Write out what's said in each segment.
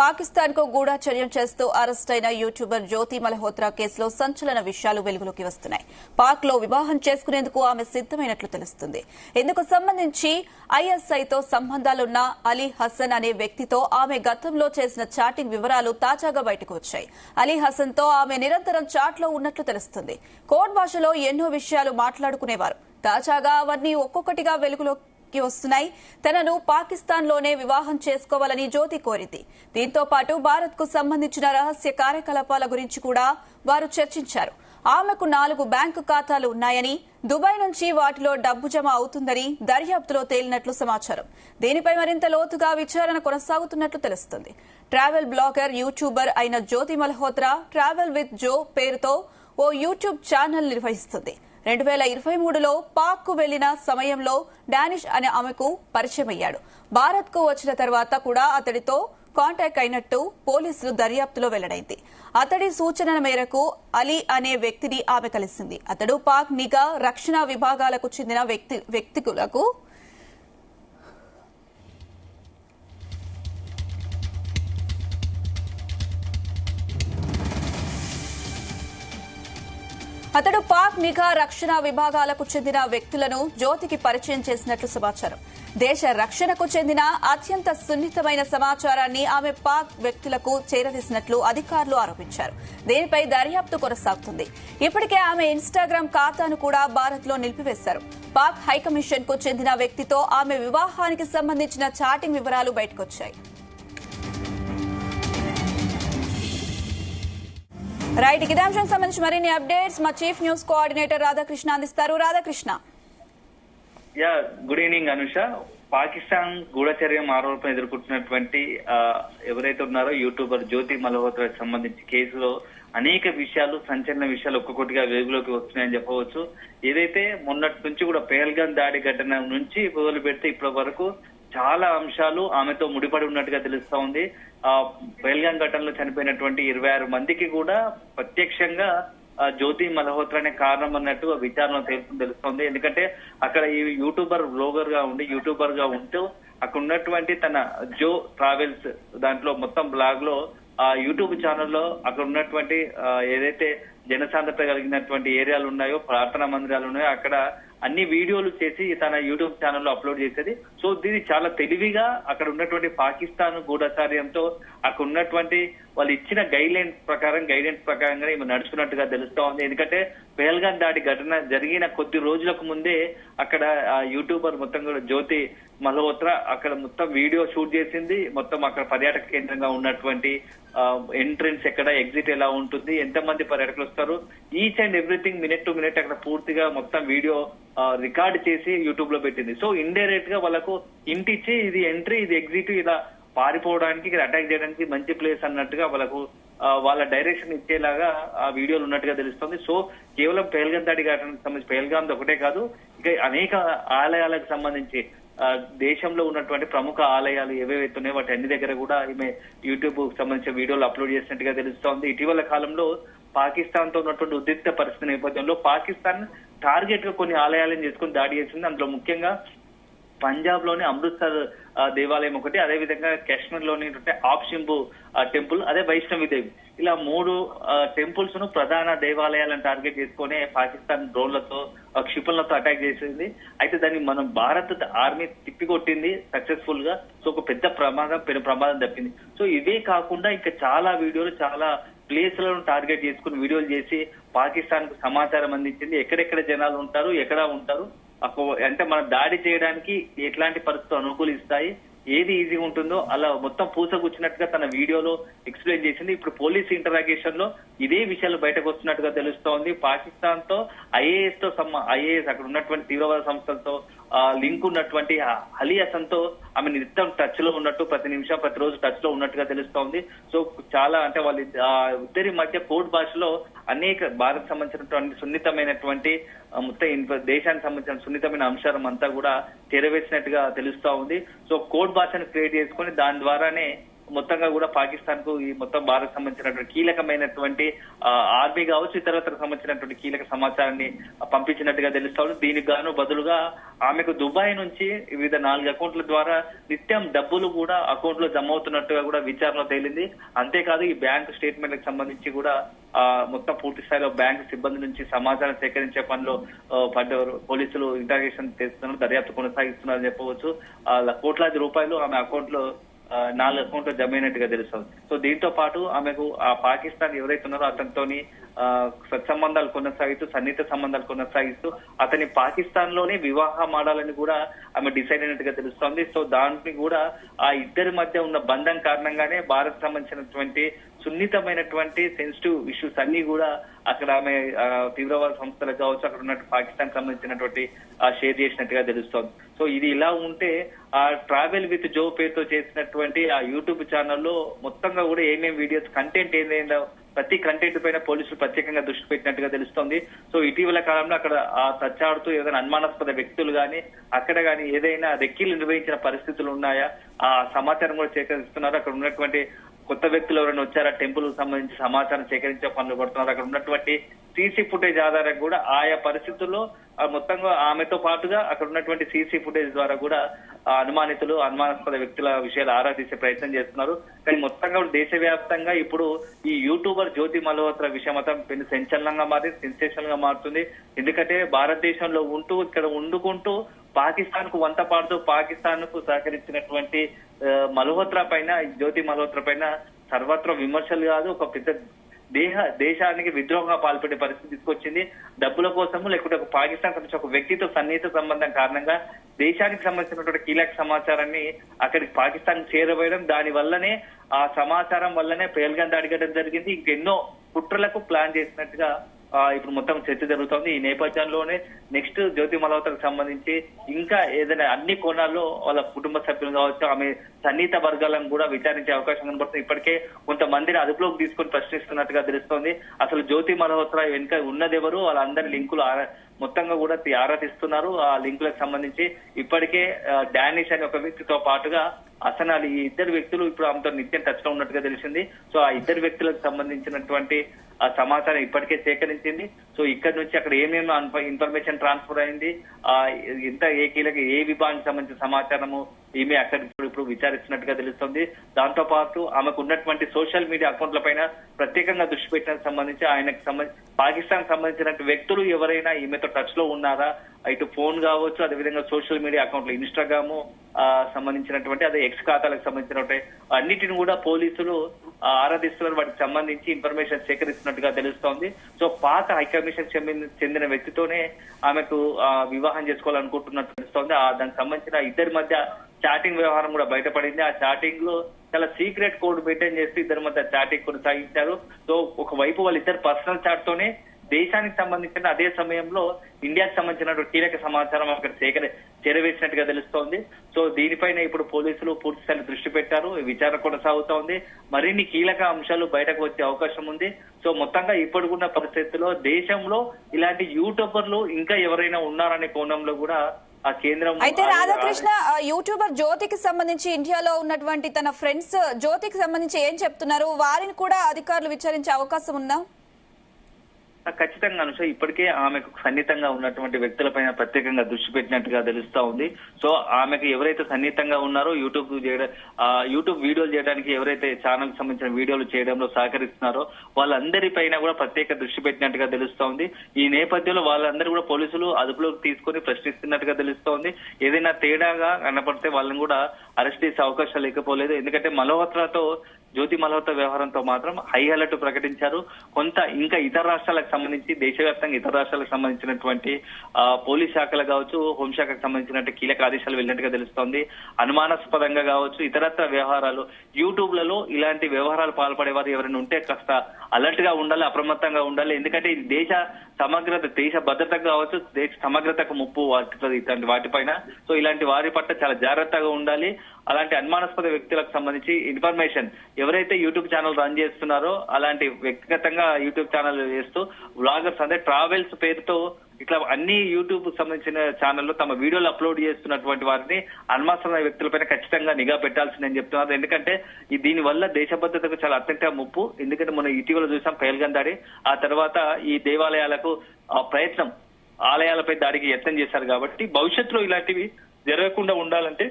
పాకిస్తాన్ కు గూఢచర్యం చేస్తూ అరెస్ట్ అయిన యూట్యూబర్ జ్యోతి మల్హోత్రా కేసులో సంచలన విషయాలు వెలుగులోకి వస్తున్నాయి. పాక్ లో వివాహం చేసుకునేందుకు ఆమె సిద్దమైనట్లు తెలుస్తుంది. ఇందుకు సంబంధించి ఐఎస్ఐతో సంబంధాలున్న అలీ హసన్ అనే వ్యక్తితో ఆమె గతంలో చేసిన చాటింగ్ వివరాలు తాజాగా బయటకు వచ్చాయి. అలీ హసన్ తో ఆమె నిరంతరం చాట్లో ఉన్నట్లు తెలుస్తుంది. కోడ్ భాషలో ఎన్నో విషయాలు మాట్లాడుకునేవారు. తాజాగా అవన్నీ ఒక్కొక్కటిగా వెలుగులోకి వస్తున్నాయి. తనను పాకిస్తాన్ లోనే వివాహం చేసుకోవాలని జ్యోతి కోరింది. దీంతో పాటు భారత్ కు సంబంధించిన రహస్య కార్యకలాపాల గురించి కూడా వారు చర్చించారు. ఆమెకు 4 బ్యాంకు ఖాతాలు ఉన్నాయని, దుబాయ్ నుంచి వాటిలో డబ్బు జమ అవుతుందని దర్యాప్తులో తేలినట్లు సమాచారం. దీనిపై మరింత లోతుగా విచారణ కొనసాగుతున్నట్లు తెలుస్తుంది. ట్రావెల్ బ్లాగర్, యూట్యూబర్ అయిన జ్యోతి మల్హోత్రా ట్రావెల్ విత్ జో పేరుతో ఓ యూట్యూబ్ ఛానల్ నిర్వహిస్తుంది. 2023లో పాక్ కు వెళ్లిన సమయంలో డానిష్ అనే ఆమెకు పరిచయమయ్యాడు. భారత్ కు వచ్చిన తర్వాత కూడా అతడితో కాంటాక్ట్ అయినట్టు పోలీసులు దర్యాప్తులో వెల్లడైంది. అతడి సూచనల మేరకు అలీ అనే వ్యక్తిని ఆమె కలిసింది. అతడు పాక్ నిఘా, రక్షణ విభాగాలకు చెందిన వ్యక్తులకు వ్యక్తులను జ్యోతికి పరిచయం చేసినట్లు సమాచారం. దేశ రక్షణకు చెందిన అత్యంత సున్నితమైన సమాచారాన్ని ఆమె పాక్ వ్యక్తులకు చేరవేసినట్లు అధికారులు ఆరోపించారు. దీనిపై దర్యాప్తు కొనసాగుతుంది. ఇప్పటికే ఆమె ఇన్స్టాగ్రామ్ ఖాతాను కూడా భారత్ లో నిలిపివేశారు. పాక్ హైకమిషన్ కు చెందిన వ్యక్తితో ఆమె వివాహానికి సంబంధించిన చాటింగ్ వివరాలు బయటకొచ్చాయి. రైట్, ఇదే అంశానికి సంబంధించి మరిన్ని అప్డేట్స్ మా చీఫ్ న్యూస్ కోఆర్డినేటర్ రాధాకృష్ణ అందిస్తారు. రాధాకృష్ణ. Good evening Anusha. పాకిస్తాన్ గూఢచర్యం ఆరోపణ ఎదుర్కొంటున్నటువంటి ఎవరైతే ఉన్నారో యూట్యూబర్ జ్యోతి మల్హోత్రాకి సంబంధించి కేసులో అనేక విషయాలు, సంచలన విషయాలు ఒక్కొక్కటిగా వెలుగులోకి వస్తున్నాయని చెప్పవచ్చు. ఏదైతే మొన్నటి నుంచి కూడా పెహల్గాం దాడి ఘటన నుంచి మొదలు పెడితే ఇప్పటి వరకు చాలా అంశాలు ఆమెతో ముడిపడి ఉన్నట్టుగా తెలుస్తా ఉంది. పెహల్గాం ఘటనలో చనిపోయినటువంటి 26 మందికి కూడా ప్రత్యక్షంగా జ్యోతి మల్హోత్రానే కారణం అన్నట్టు విచారణ తెలుస్తోంది. ఎందుకంటే అక్కడ ఈ యూట్యూబర్ గా ఉంటూ అక్కడ ఉన్నటువంటి తన జో ట్రావెల్స్ దాంట్లో మొత్తం బ్లాగ్ లో ఆ యూట్యూబ్ ఛానల్లో అక్కడ ఉన్నటువంటి ఏదైతే జనసాంద్రత కలిగినటువంటి ఏరియాలు ఉన్నాయో, ప్రార్థనా మందిరాలు ఉన్నాయో, అక్కడ అన్ని వీడియోలు చేసి తన యూట్యూబ్ ఛానల్లో అప్లోడ్ చేసేది. సో దీన్ని చాలా తెలివిగా అక్కడ ఉన్నటువంటి పాకిస్తాన్ గూఢచార్యంతో అక్కడ ఉన్నటువంటి వాళ్ళు ఇచ్చిన గైడెన్స్ ప్రకారంగా ఈమె నడుచుకున్నట్టుగా తెలుస్తా ఉంది. ఎందుకంటే పెహల్గాం దాడి ఘటన జరిగిన కొద్ది రోజులకు ముందే అక్కడ యూట్యూబర్ మొత్తం కూడా జ్యోతి మల్హోత్రా అక్కడ మొత్తం వీడియో షూట్ చేసింది. మొత్తం అక్కడ పర్యాటక కేంద్రంగా ఉన్నటువంటి ఎంట్రన్స్ ఎక్కడ, ఎగ్జిట్ ఎలా ఉంటుంది, ఎంతమంది పర్యాటకులు వస్తారు, each and everything minute to minute అక్కడ పూర్తిగా మొత్తం వీడియో రికార్డ్ చేసి యూట్యూబ్ లో పెట్టింది. సో ఇండైరెక్ట్ గా వాళ్ళకు ఇంటిచ్చి ఇది ఎంట్రీ, ఇది ఎగ్జిట్, ఇలా పారిపోవడానికి, ఇక్కడ అటాక్ చేయడానికి మంచి ప్లేస్ అన్నట్టుగా వాళ్ళకు వాళ్ళ డైరెక్షన్ ఇచ్చేలాగా ఆ వీడియోలు ఉన్నట్టుగా తెలుస్తుంది. సో కేవలం పెహల్గాం దాడి ఘటనకు సంబంధించి పెహల్గాం ఒకటే కాదు, ఇంకా అనేక ఆలయాలకు సంబంధించి దేశంలో ఉన్నటువంటి ప్రముఖ ఆలయాలు ఏవేవైతే ఉన్నాయో వాటి అన్ని దగ్గర కూడా ఈమె యూట్యూబ్ సంబంధించిన వీడియోలు అప్లోడ్ చేసినట్టుగా తెలుస్తోంది. ఇటీవల కాలంలో పాకిస్తాన్ తో ఉన్నటువంటి ఉద్రిక్త పరిస్థితి నేపథ్యంలో పాకిస్తాన్ టార్గెట్ గా కొన్ని ఆలయాలను చేసుకుని దాడి చేసింది. అందులో ముఖ్యంగా పంజాబ్ లోని అమృత్సర్ దేవాలయం ఒకటి, అదేవిధంగా కాశ్మీర్ లోని ఆప్షింబు టెంపుల్, అదే వైష్ణవి దేవి, ఇలా 3 టెంపుల్స్ ను ప్రధాన దేవాలయాలను టార్గెట్ చేసుకునే పాకిస్తాన్ డ్రోన్లతో, క్షిపణులతో అటాక్ చేసింది. అయితే దాన్ని మనం భారత్ ఆర్మీ తిప్పికొట్టింది సక్సెస్ఫుల్ గా. సో ఒక పెద్ద ప్రమాదం తప్పింది. సో ఇవే కాకుండా ఇంకా చాలా వీడియోలు, చాలా ప్లేస్లను టార్గెట్ చేసుకుని వీడియోలు చేసి పాకిస్తాన్ కు సమాచారం అందించింది. ఎక్కడెక్కడ జనాలు ఉంటారు, ఎక్కడ ఉంటారు, అంటే మనం దాడి చేయడానికి ఎట్లాంటి పరిస్థితులు అనుకూలిస్తాయి, ఏది ఈజీగా ఉంటుందో అలా మొత్తం పూసగుచ్చినట్టుగా తన వీడియోలో ఎక్స్ప్లెయిన్ చేసింది. ఇప్పుడు పోలీస్ ఇంటరాగేషన్ లో ఇదే విషయాలు బయటకు వస్తున్నట్టుగా తెలుస్తోంది. పాకిస్తాన్ తో ఐఏఎస్ అక్కడ ఉన్నటువంటి తీవ్రవాద సంస్థలతో లింక్ ఉన్నటువంటి అలీ హసన్ తో ఆమె నిత్యం టచ్ లో ఉన్నట్టు, ప్రతిరోజు టచ్ లో ఉన్నట్టుగా తెలుస్తోంది. సో చాలా అంటే వాళ్ళ ఇద్దరి మధ్య కోడ్ భాషలో అనేక భారత్ సంబంధించినటువంటి సున్నితమైనటువంటి మొత్తం దేశానికి సంబంధించిన సున్నితమైన అంశాలు అంతా కూడా చేరవేసినట్టుగా తెలుస్తా ఉంది. సో కోడ్ భాషను క్రియేట్ చేసుకుని దాని ద్వారానే మొత్తంగా కూడా పాకిస్తాన్ కు ఈ మొత్తం భారత్ సంబంధించినటువంటి కీలకమైనటువంటి ఆర్మీ కావచ్చు ఇతరత్రకు సంబంధించినటువంటి కీలక సమాచారాన్ని పంపించినట్టుగా తెలుస్తోంది. దీనికి గాను బదులుగా ఆమెకు దుబాయ్ నుంచి వివిధ 4 అకౌంట్ల ద్వారా నిత్యం డబ్బులు కూడా అకౌంట్ లో జమ అవుతున్నట్టుగా కూడా విచారణలో తేలింది. అంతేకాదు ఈ బ్యాంకు స్టేట్మెంట్లకు సంబంధించి కూడా మొత్తం పూర్తి స్థాయిలో బ్యాంకు సిబ్బంది నుంచి సమాచారం సేకరించే పనిలో పడ్డవారు. పోలీసులు ఇంటరాగేషన్ చేస్తున్నారు, దర్యాప్తు కొనసాగిస్తున్నారని చెప్పవచ్చు. కోట్లాది రూపాయలు ఆమె అకౌంట్ లో 4 అకౌంట్లు జమ అయినట్టుగా తెలుస్తుంది. సో దీంతో పాటు ఆమెకు ఆ పాకిస్తాన్ ఎవరైతే ఉన్నారో అతనితోని సత్సంబంధాలు కొనసాగిస్తూ సన్నిహిత సంబంధాలు కొనసాగిస్తూ అతని పాకిస్తాన్ లోనే వివాహం ఆడాలని కూడా ఆమె డిసైడ్ అయినట్టుగా తెలుస్తోంది. సో దానికి కూడా ఆ ఇద్దరి మధ్య ఉన్న బంధం కారణంగానే భారత్ సంబంధించినటువంటి సున్నితమైనటువంటి సెన్సిటివ్ ఇష్యూస్ అన్ని కూడా అక్కడ ఆమె తీవ్రవాద సంస్థలకు కావచ్చు అక్కడ ఉన్నట్టు పాకిస్తాన్ సంబంధించినటువంటి షేర్ చేసినట్టుగా తెలుస్తోంది. సో ఇది ఇలా ఉంటే ఆ ట్రావెల్ విత్ జో పేరుతో చేసినటువంటి ఆ యూట్యూబ్ ఛానల్లో మొత్తంగా కూడా ఏమేమి వీడియోస్ కంటెంట్ ఏదైనా ప్రతి కంటెంట్ పైన పోలీసులు ప్రత్యేకంగా దృష్టి పెట్టినట్టుగా తెలుస్తోంది. సో ఇటీవల కాలంలో అక్కడ ఆ తచ్చాడుతూ ఏదైనా అనుమానాస్పద వ్యక్తులు గాని అక్కడ గాని ఏదైనా రెక్కీలు నిర్వహించిన పరిస్థితులు ఉన్నాయా ఆ సమాచారం కూడా సేకరిస్తున్నారు. అక్కడ ఉన్నటువంటి కొత్త వ్యక్తులు ఎవరైనా వచ్చారా టెంపుల్ కు సంబంధించి సమాచారం సేకరించే పనులు పడుతున్నారు. అక్కడ ఉన్నటువంటి సీసీ ఫుటేజ్ ఆధారంగా కూడా ఆయా పరిస్థితుల్లో మొత్తంగా ఆమెతో పాటుగా అక్కడ ఉన్నటువంటి సీసీ ఫుటేజ్ ద్వారా కూడా అనుమానాస్పద వ్యక్తుల విషయాలు ఆరా తీసే ప్రయత్నం చేస్తున్నారు. కానీ మొత్తంగా దేశవ్యాప్తంగా ఇప్పుడు ఈ యూట్యూబర్ జ్యోతి మల్హోత్రా విషయం మొత్తం పెద్ద సంచలనంగా మారి సెన్సేషన్ గా మారుతుంది. ఎందుకంటే భారతదేశంలో ఉంటూ ఇక్కడ వండుకుంటూ పాకిస్తాన్ కు వంత పాడుతూ పాకిస్తాన్ కు సహకరించినటువంటి మల్హోత్రా పైన జ్యోతి మల్హోత్రా పైన సర్వత్రా విమర్శలు కాదు ఒక పెద్ద దేశానికి విద్రోహంగా పాల్పడే పరిస్థితి తీసుకొచ్చింది. డబ్బుల కోసము లేకుంటే ఒక పాకిస్తాన్ సంబంధించిన ఒక వ్యక్తితో సన్నిహిత సంబంధం కారణంగా దేశానికి సంబంధించినటువంటి కీలక సమాచారాన్ని అక్కడికి పాకిస్తాన్ చేరవేయడం, దాని వల్లనే ఆ సమాచారం వల్లనే పేల్గాన్ దాడి చేయడం జరిగింది. ఇంకెన్నో కుట్రలకు ప్లాన్ చేసినట్టుగా ఇప్పుడు మొత్తం చర్చ జరుగుతోంది. ఈ నేపథ్యంలోనే నెక్స్ట్ జ్యోతి మల్హోత్రాకు సంబంధించి ఇంకా ఏదైనా అన్ని కోణాల్లో వాళ్ళ కుటుంబ సభ్యులు కావచ్చు ఆమె సన్నిహిత వర్గాలను కూడా విచారించే అవకాశం కనబడుతుంది. ఇప్పటికే కొంతమందిని అదుపులోకి తీసుకొని ప్రశ్నిస్తున్నట్టుగా తెలుస్తోంది. అసలు జ్యోతి మల్హోత్రా వెనుక ఉన్నదెవరు, వాళ్ళందరి లింకులు మొత్తంగా కూడా ఆరా తీస్తున్నారు. ఆ లింకులకు సంబంధించి ఇప్పటికే డానిష్ అనే ఒక వ్యక్తితో పాటుగా అసలు ఈ ఇద్దరు వ్యక్తులు ఇప్పుడు ఆమెతో నిత్యం టచ్ లో ఉన్నట్టుగా తెలిసింది. సో ఆ ఇద్దరు వ్యక్తులకు సంబంధించినటువంటి ఆ సమాచారం ఇప్పటికే సేకరించింది. సో ఇక్కడ నుంచి అక్కడ ఏమేమి ఇన్ఫర్మేషన్ ట్రాన్స్ఫర్ అయింది, ఎంత ఏ విభాగానికి సంబంధించిన సమాచారము ఈమె అక్కడ ఇప్పుడు విచారిస్తున్నట్టుగా తెలుస్తుంది. దాంతో పాటు ఆమెకు ఉన్నటువంటి సోషల్ మీడియా అకౌంట్ల పైన ప్రత్యేకంగా దృష్టి పెట్టడానికి సంబంధించి ఆయనకు పాకిస్తాన్ సంబంధించిన వ్యక్తులు ఎవరైనా ఈమెతో టచ్ లో ఉన్నారా, ఇటు ఫోన్ కావచ్చు అదేవిధంగా సోషల్ మీడియా అకౌంట్లు ఇన్స్టాగ్రామ్ సంబంధించినటువంటి అదే ఎక్స్ ఖాతాలకు సంబంధించినటువంటి అన్నిటిని కూడా పోలీసులు ఆరాధిస్తున్నారు. వాటికి సంబంధించి ఇన్ఫర్మేషన్ సేకరిస్తున్నట్టుగా తెలుస్తోంది. సో పాత హైకమిషన్ చెందిన వ్యక్తితోనే ఆమెకు వివాహం చేసుకోవాలనుకుంటున్నట్టు తెలుస్తోంది. దానికి సంబంధించిన ఇద్దరి మధ్య చాటింగ్ వ్యవహారం కూడా బయటపడింది. ఆ చాటింగ్ లో చాలా సీక్రెట్ కోడ్ మెయింటైన్ చేస్తూ ఇద్దరి మధ్య చాటింగ్ కొనసాగించారు. సో ఒకవైపు వాళ్ళిద్దరు పర్సనల్ చాట్ తోనే దేశానికి సంబంధించిన అదే సమయంలో ఇండియాకి సంబంధించిన కీలక సమాచారం అక్కడ చేరవేసినట్టుగా తెలుస్తోంది. సో దీనిపైన ఇప్పుడు పోలీసులు పూర్తి స్థాయి దృష్టి పెట్టారు. విచారణ కొనసాగుతోంది. మరిన్ని కీలక అంశాలు బయటకు వచ్చే అవకాశం ఉంది. సో మొత్తంగా ఇప్పటికున్న పరిస్థితుల్లో దేశంలో ఇలాంటి యూట్యూబర్లు ఇంకా ఎవరైనా ఉన్నారనే కోణంలో కూడా ఆ కేంద్రం. అయితే రాధాకృష్ణ యూట్యూబర్ జ్యోతికి సంబంధించి ఇండియాలో ఉన్నటువంటి తన ఫ్రెండ్స్ జ్యోతికి సంబంధించి ఏం చెప్తున్నారు, వారిని కూడా అధికారులు విచారించే అవకాశం ఉందా? ఖచ్చితంగా అనుష ఇప్పటికే ఆమెకు సన్నిహితంగా ఉన్నటువంటి వ్యక్తులపైన ప్రత్యేకంగా దృష్టి పెట్టినట్టుగా తెలుస్తా ఉంది. సో ఆమెకు ఎవరైతే సన్నిహితంగా ఉన్నారో యూట్యూబ్ వీడియోలు చేయడానికి ఎవరైతే ఛానల్ సంబంధించిన వీడియోలు చేయడంలో సహకరిస్తున్నారో వాళ్ళందరిపైన కూడా ప్రత్యేక దృష్టి పెట్టినట్టుగా తెలుస్తా ఉంది. ఈ నేపథ్యంలో వాళ్ళందరూ కూడా పోలీసులు అదుపులోకి తీసుకొని ప్రశ్నిస్తున్నట్టుగా తెలుస్తోంది. ఏదైనా తేడాగా కనపడితే వాళ్ళని కూడా అరెస్ట్ చేసే అవకాశాలు లేకపోలేదు. ఎందుకంటే జ్యోతి మల్హోత్రా వ్యవహారంతో మాత్రం హై అలర్ట్ ప్రకటించారు. కొంత ఇంకా ఇతర రాష్ట్రాలకు సంబంధించి దేశవ్యాప్తంగా ఇతర రాష్ట్రాలకు సంబంధించినటువంటి పోలీస్ శాఖలు కావచ్చు హోంశాఖకు సంబంధించినట్టు కీలక ఆదేశాలు వెళ్ళినట్టుగా తెలుస్తోంది. అనుమానాస్పదంగా కావచ్చు ఇతరత్ర వ్యవహారాలు యూట్యూబ్లలో ఇలాంటి వ్యవహారాలు పాల్పడే వారు ఎవరైనా ఉంటే కాస్త అలర్ట్ గా ఉండాలి, అప్రమత్తంగా ఉండాలి. ఎందుకంటే ఇది దేశ భద్రతకు కావచ్చు దేశ సమగ్రతకు ముప్పు వాటిపైన. సో ఇలాంటి వారి పట్ల చాలా జాగ్రత్తగా ఉండాలి. అలాంటి అనుమానాస్పద వ్యక్తులకు సంబంధించి ఇన్ఫర్మేషన్ ఎవరైతే యూట్యూబ్ ఛానల్ రన్ చేస్తున్నారో అలాంటి వ్యక్తిగతంగా యూట్యూబ్ ఛానల్ చేస్తూ వ్లాగర్స్ అంటే ట్రావెల్స్ పేరుతో ఇట్లా అన్ని యూట్యూబ్ సంబంధించిన ఛానల్లో తమ వీడియోలు అప్లోడ్ చేస్తున్నటువంటి వారిని అనుమానాస్పద వ్యక్తులపైన ఖచ్చితంగా నిఘా పెట్టాల్సిందని చెప్తున్నారు. ఎందుకంటే దీని వల్ల దేశ భద్రతకు చాలా అత్యంత ముప్పు. ఎందుకంటే మనం ఇటీవల చూసాం పహల్గాం దాడి, ఆ తర్వాత ఈ దేవాలయాలకు ప్రయత్నం, ఆలయాలపై దాడికి యత్నం చేశారు. కాబట్టి భవిష్యత్తులో ఇలాంటివి జరగకుండా ఉండాలంటే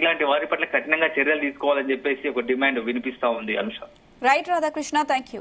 ఇలాంటి వారి పట్ల కఠినంగా చర్యలు తీసుకోవాలని చెప్పేసి ఒక డిమాండ్ వినిపిస్తా ఉంది. Anusha. Right Radhakrishna, thank you.